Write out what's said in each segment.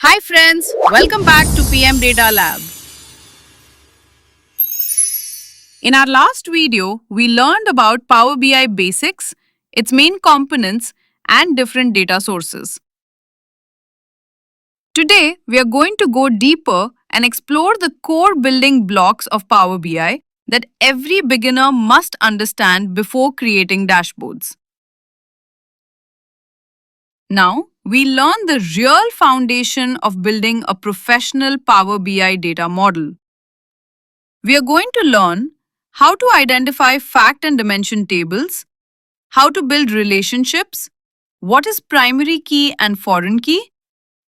Hi friends, welcome back to PM Data Lab. In our last video, we learned about Power BI basics, its main components, and different data sources. Today, we are going to go deeper and explore the core building blocks of Power BI that every beginner must understand before creating dashboards. Now, we learn the real foundation of building a professional Power BI data model. We are going to learn how to identify fact and dimension tables, how to build relationships, what is primary key and foreign key,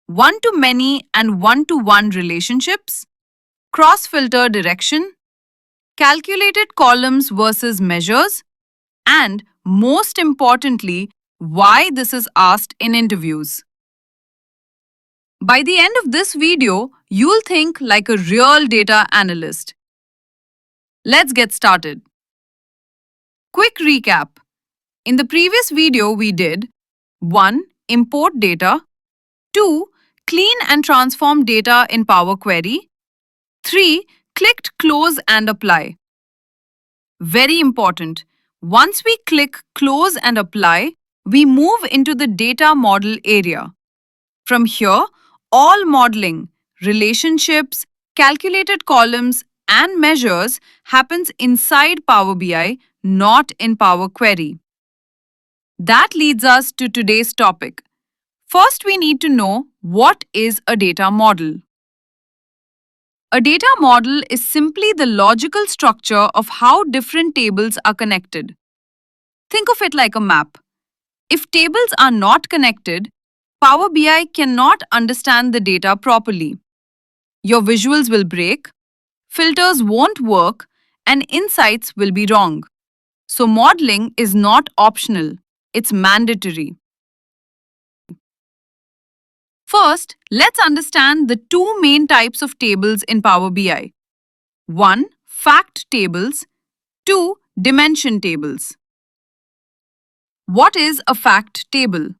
one-to-many and one-to-one relationships, cross-filter direction, calculated columns versus measures, and most importantly, why this is asked in interviews. By the end of this video, you'll think like a real data analyst. Let's get started. Quick recap. In the previous video, we did 1. Import data, 2. Clean and transform data in Power Query, 3. Clicked Close and Apply. Very important. Once we click Close and Apply, we move into the Data Model area. From here, all modeling, relationships, calculated columns, and measures happens inside Power BI, not in Power Query. That leads us to today's topic. First, we need to know what is a data model. A data model is simply the logical structure of how different tables are connected. Think of it like a map. If tables are not connected, Power BI cannot understand the data properly. Your visuals will break, filters won't work, and insights will be wrong. So modeling is not optional, it's mandatory. First, let's understand the two main types of tables in Power BI. 1. Fact tables. 2. Dimension tables. What is a fact table?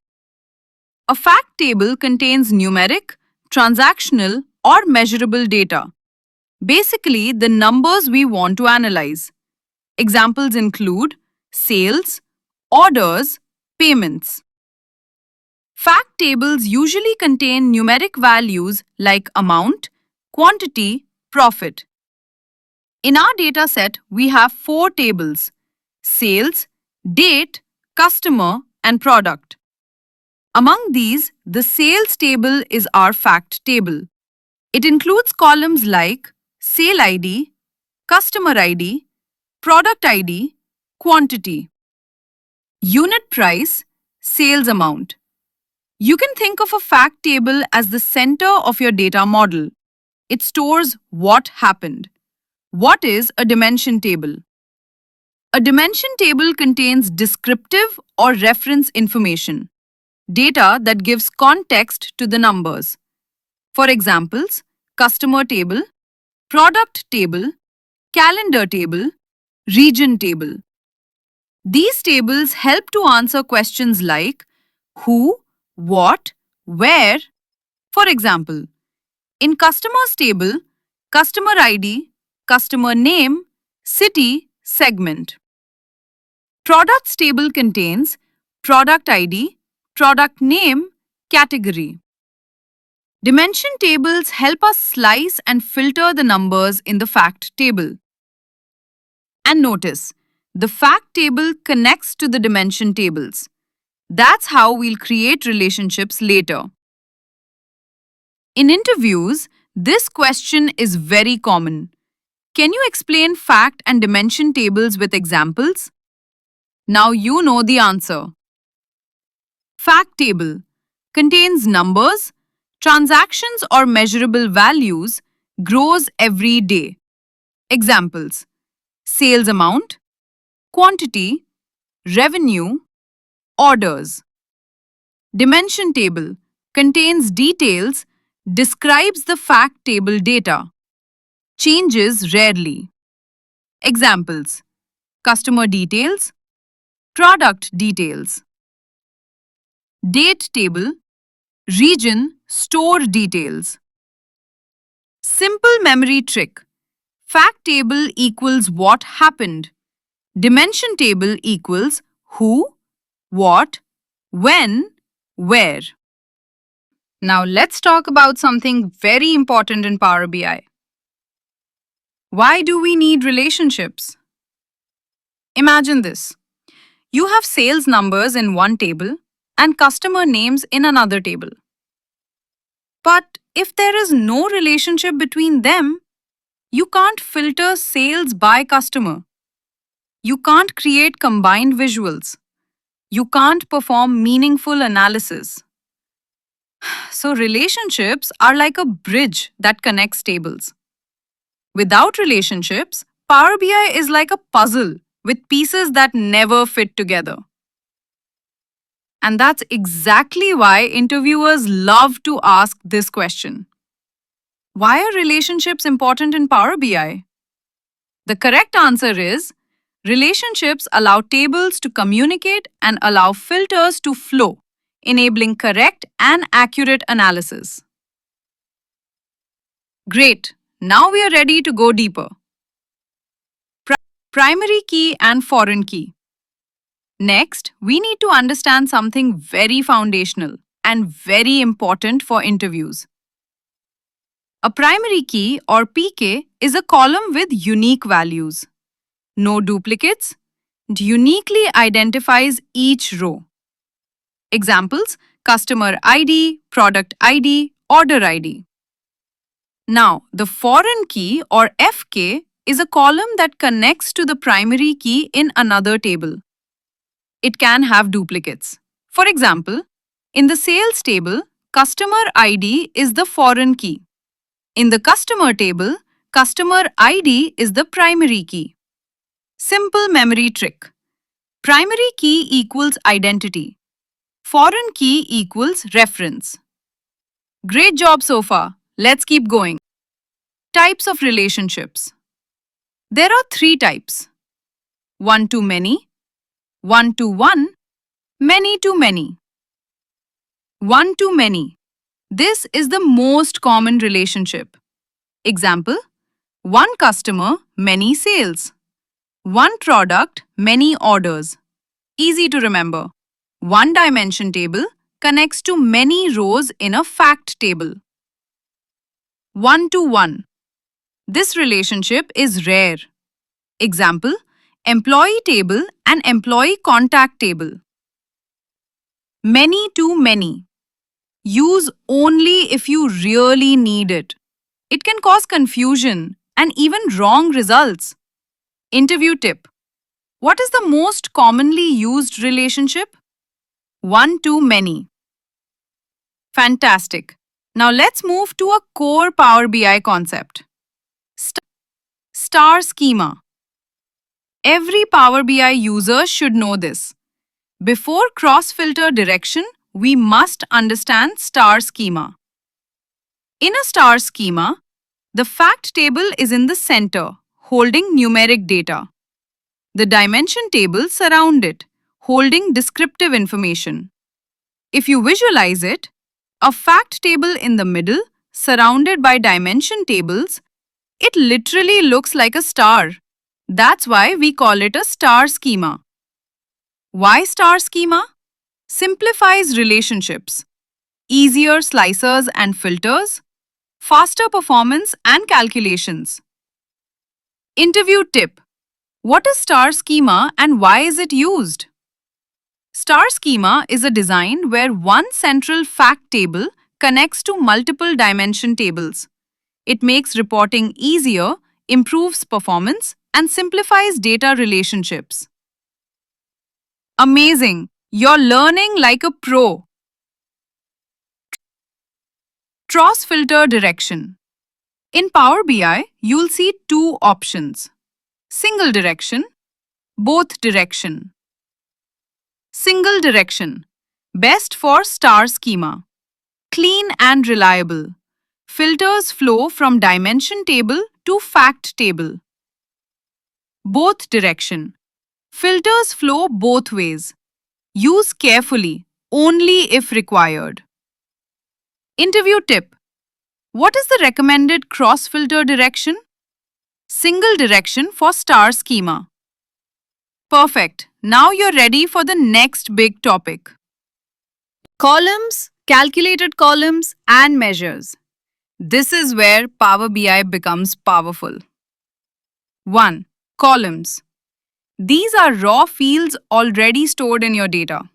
A fact table contains numeric, transactional, or measurable data. Basically, the numbers we want to analyze. Examples include sales, orders, payments. Fact tables usually contain numeric values like amount, quantity, profit. In our data set, we have 4 tables: sales, date, customer, and product. Among these, the sales table is our fact table. It includes columns like sale ID, customer ID, product ID, quantity, unit price, sales amount. You can think of a fact table as the center of your data model. It stores what happened. What is a dimension table? A dimension table contains descriptive or reference information, data that gives context to the numbers. For examples, customer table, product table, calendar table, region table. These tables help to answer questions like who, what, where. For example, in customers table, customer ID, customer name, city, segment. Products table contains product ID, product name, category. Dimension tables help us slice and filter the numbers in the fact table. And notice, the fact table connects to the dimension tables. That's how we'll create relationships later. In interviews, this question is very common. Can you explain fact and dimension tables with examples? Now you know the answer. Fact table contains numbers, transactions or measurable values, grows every day. Examples: sales amount, quantity, revenue, orders. Dimension table contains details, describes the fact table data, changes rarely. Examples: customer details, product details. Date table Region, store details. Simple memory trick. Fact table equals what happened. Dimension table equals who, what, when, where. Now let's talk about something very important in Power BI. Why do we need relationships? Imagine this. You have sales numbers in one table and customer names in another table. But if there is no relationship between them, you can't filter sales by customer. You can't create combined visuals. You can't perform meaningful analysis. So, relationships are like a bridge that connects tables. Without relationships, Power BI is like a puzzle with pieces that never fit together. And that's exactly why interviewers love to ask this question. Why are relationships important in Power BI? The correct answer is relationships allow tables to communicate and allow filters to flow, enabling correct and accurate analysis. Great! Now we are ready to go deeper. Primary key and foreign key. Next, we need to understand something very foundational and very important for interviews. A primary key or PK is a column with unique values. No duplicates. It uniquely identifies each row. Examples: customer ID, product ID, order ID. Now, the foreign key or FK is a column that connects to the primary key in another table. It can have duplicates. For example, in the sales table, customer ID is the foreign key. In the customer table, customer ID is the primary key. Simple memory trick. Primary key equals identity. Foreign key equals reference. Great job so far. Let's keep going. Types of relationships. There are three types: one to many, one to one, many to many. One to many. This is the most common relationship. Example: one customer, many sales. One product, many orders. Easy to remember. One dimension table connects to many rows in a fact table. One to one. This relationship is rare. Example: employee table and employee contact table. Many to many. Use only if you really need it. It can cause confusion and even wrong results. Interview tip. What is the most commonly used relationship? One to many. Fantastic. Now let's move to a core Power BI concept. Star schema. Every Power BI user should know this. Before cross-filter direction, we must understand star schema. In a star schema, the fact table is in the center, holding numeric data. The dimension tables surround it, holding descriptive information. If you visualize it, a fact table in the middle, surrounded by dimension tables, it literally looks like a star. That's why we call it a star schema. Why star schema? Simplifies relationships, easier slicers and filters, faster performance and calculations. Interview tip. What is star schema and why is it used? Star schema is a design where one central fact table connects to multiple dimension tables. It makes reporting easier, improves performance, and simplifies data relationships. Amazing! You're learning like a pro. Cross-filter direction. In Power BI, you'll see two options: single direction, both direction. Single direction. Best for star schema. Clean and reliable. Filters flow from dimension table to fact table. Both direction. Filters flow both ways. Use carefully, only if required. Interview tip. What is the recommended cross-filter direction? Single direction for star schema. Perfect. Now you're ready for the next big topic. Columns, calculated columns, and measures. This is where Power BI becomes powerful. 1. Columns. These are raw fields already stored in your data.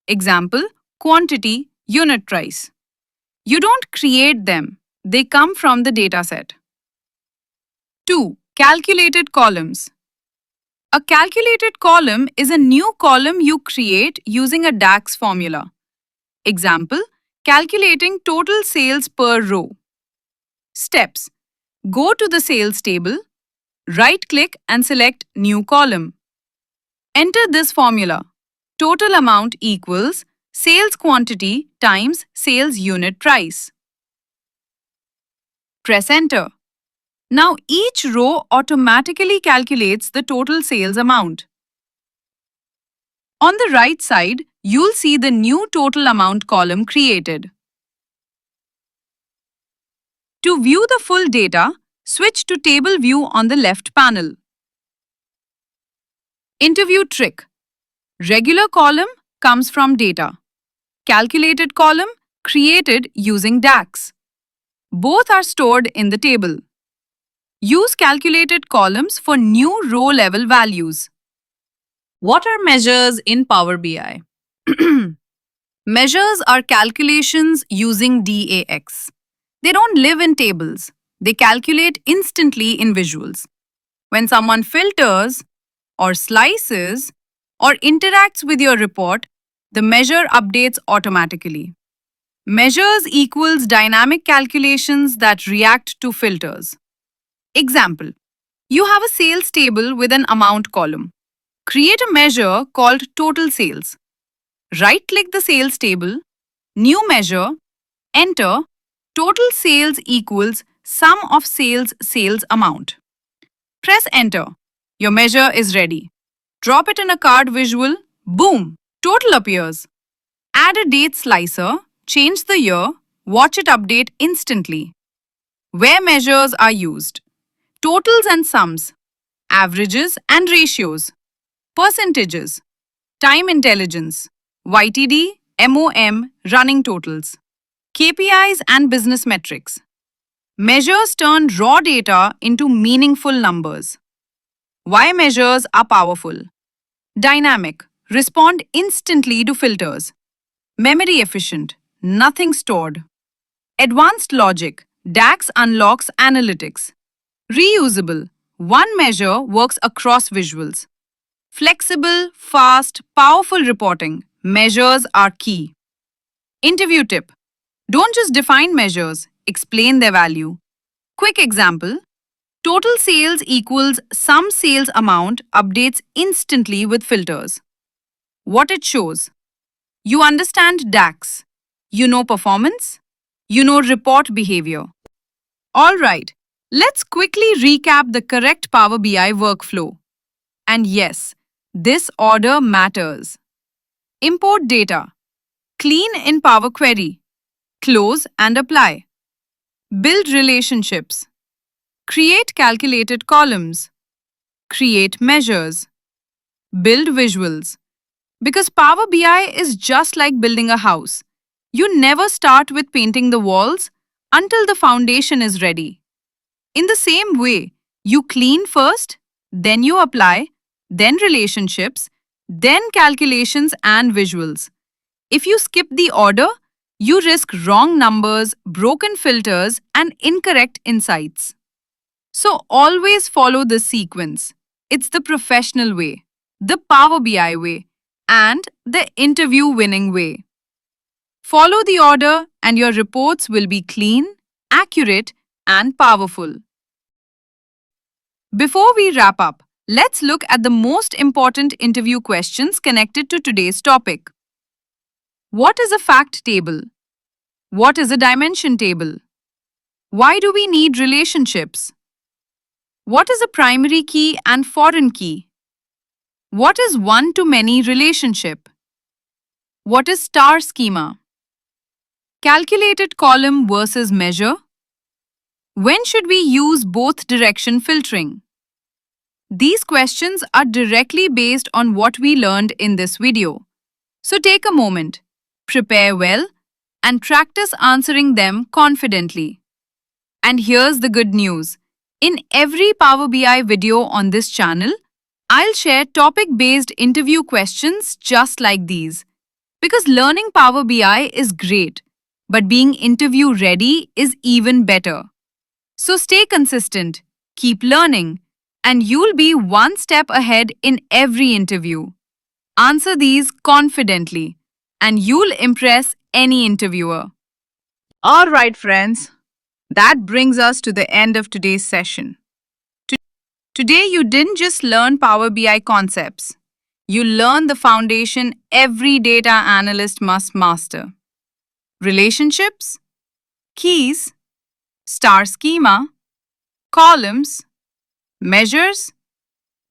Example, quantity, unit price. You don't create them, they come from the dataset. 2. Calculated columns. A calculated column is a new column you create using a DAX formula. Example, calculating total sales per row. Steps. Go to the sales table, right-click and select New Column. Enter this formula. Total amount equals sales quantity times sales unit price. Press Enter. Now each row automatically calculates the total sales amount. On the right side, you'll see the new total amount column created. To view the full data, switch to Table View on the left panel. Interview trick. Regular column comes from data. Calculated column created using DAX. Both are stored in the table. Use calculated columns for new row level values. What are measures in Power BI? Measures are calculations using DAX. They don't live in tables. They calculate instantly in visuals. When someone filters or slices or interacts with your report, the measure updates automatically. Measures equals dynamic calculations that react to filters. Example, you have a sales table with an amount column. Create a measure called total sales. Right-click the sales table, new measure, enter, total sales equals sum of sales amount. Press enter. Your measure is ready. Drop it in a card visual, boom, total appears. Add a date slicer, change the year, watch it update instantly. Where measures are used. Totals and sums, averages and ratios, percentages, time intelligence, YTD, MOM, running totals, KPIs and business metrics. Measures turn raw data into meaningful numbers. Why measures are powerful? Dynamic, respond instantly to filters. Memory efficient, nothing stored. Advanced logic, DAX unlocks analytics. Reusable, one measure works across visuals. Flexible, fast, powerful reporting, measures are key. Interview tip. Don't just define measures, explain their value. Quick example. Total sales equals sum sales amount updates instantly with filters. What it shows. You understand DAX. You know performance. You know report behavior. Alright, let's quickly recap the correct Power BI workflow. And yes, this order matters. Import data. Clean in Power Query. Close and apply. Build relationships. Create calculated columns. Create measures. Build visuals. Because Power BI is just like building a house. You never start with painting the walls until the foundation is ready. In the same way, you clean first, then you apply, then relationships, then calculations and visuals. If you skip the order, you risk wrong numbers, broken filters, and incorrect insights. So always follow this sequence. It's the professional way, the Power BI way, and the interview winning way. Follow the order and your reports will be clean, accurate, and powerful. Before we wrap up, let's look at the most important interview questions connected to today's topic. What is a fact table? What is a dimension table? Why do we need relationships? What is a primary key and foreign key? What is one-to-many relationship? What is star schema? Calculated column versus measure. When should we use both direction filtering? These questions are directly based on what we learned in this video. So take a moment, prepare well, and practice answering them confidently. And here's the good news. In every Power BI video on this channel, I'll share topic-based interview questions just like these. Because learning Power BI is great, but being interview ready is even better. So stay consistent, keep learning, and you'll be one step ahead in every interview. Answer these confidently, and you'll impress any interviewer. All right, friends. That brings us to the end of today's session. Today, you didn't just learn Power BI concepts. You learned the foundation every data analyst must master. Relationships, keys, star schema, columns, measures.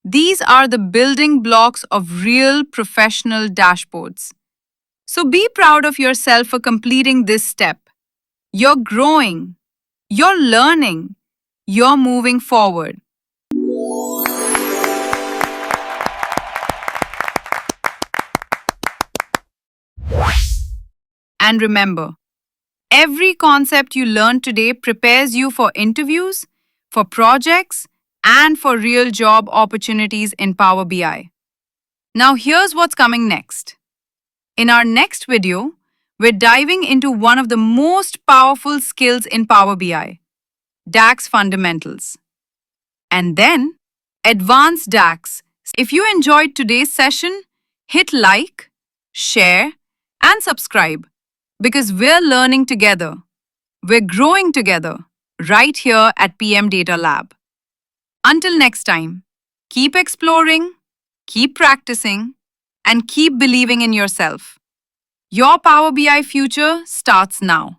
These are the building blocks of real professional dashboards. So be proud of yourself for completing this step. You're growing, you're learning, you're moving forward. And remember, every concept you learn today prepares you for interviews, for projects, and for real job opportunities in Power BI. Now, here's what's coming next. In our next video, we're diving into one of the most powerful skills in Power BI, DAX fundamentals. And then, advanced DAX. If you enjoyed today's session, hit like, share, and subscribe because we're learning together. We're growing together right here at PM Data Lab. Until next time, keep exploring, keep practicing, and keep believing in yourself. Your Power BI future starts now.